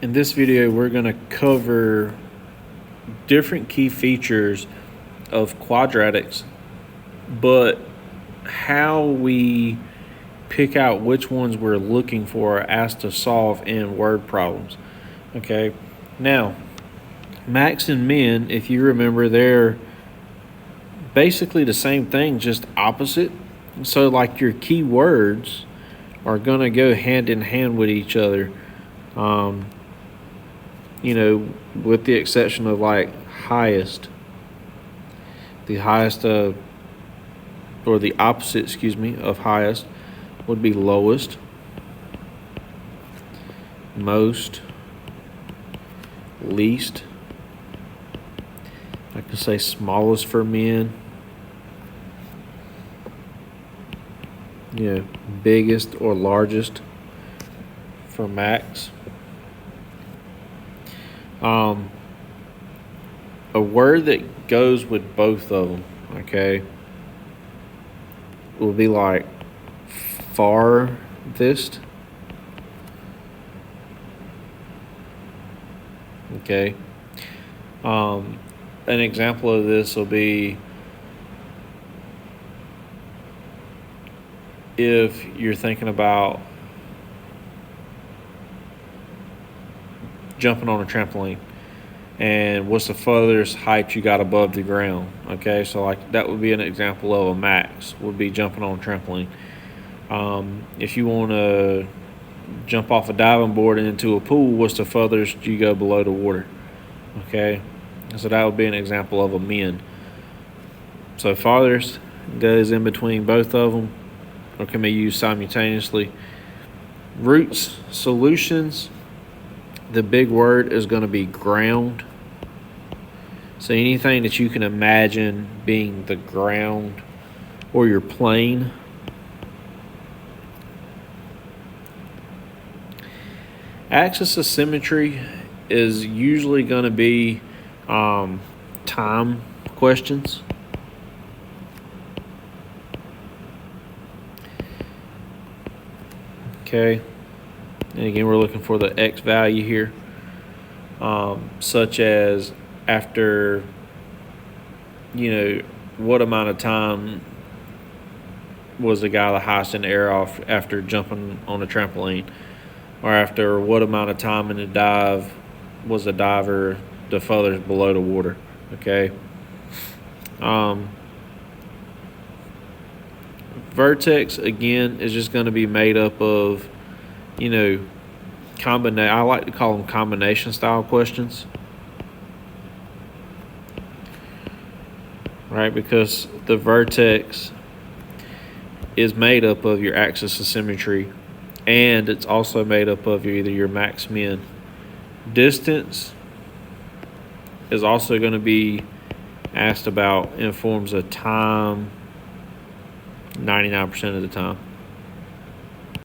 In this video, we're going to cover different key features of quadratics, but how we pick out which ones we're looking for or asked to solve in word problems. Okay, now max and min, if you remember, they're basically the same thing, just opposite. So like your key words are going to go hand in hand with each other. With the exception of like highest. The highest or the opposite, of highest would be lowest, most, least. I can say smallest for men. Biggest or largest for max. A word that goes with both of them, okay, will be like farthest. Okay. An example of this will be if you're thinking about jumping on a trampoline and what's the furthest height you got above the ground. Okay, so like that would be an example of a max, would be jumping on a trampoline. If you want to jump off a diving board into a pool, what's the furthest you go below the water? Okay, so that would be an example of a min. So farthest goes in between both of them, or can be used simultaneously. Roots, solutions, the big word is going to be ground. So anything that you can imagine being the ground or your plane. Axis of symmetry is usually going to be time questions. Okay, and again, we're looking for the X value here, such as after, what amount of time was the guy the highest in the air off after jumping on a trampoline, or after what amount of time in the dive was the diver the furthest below the water. Okay. Vertex, again, is just going to be made up of, I like to call them combination style questions. Right, because the vertex is made up of your axis of symmetry, and it's also made up of either your max min. Distance is also going to be asked about in forms of time 99% of the time.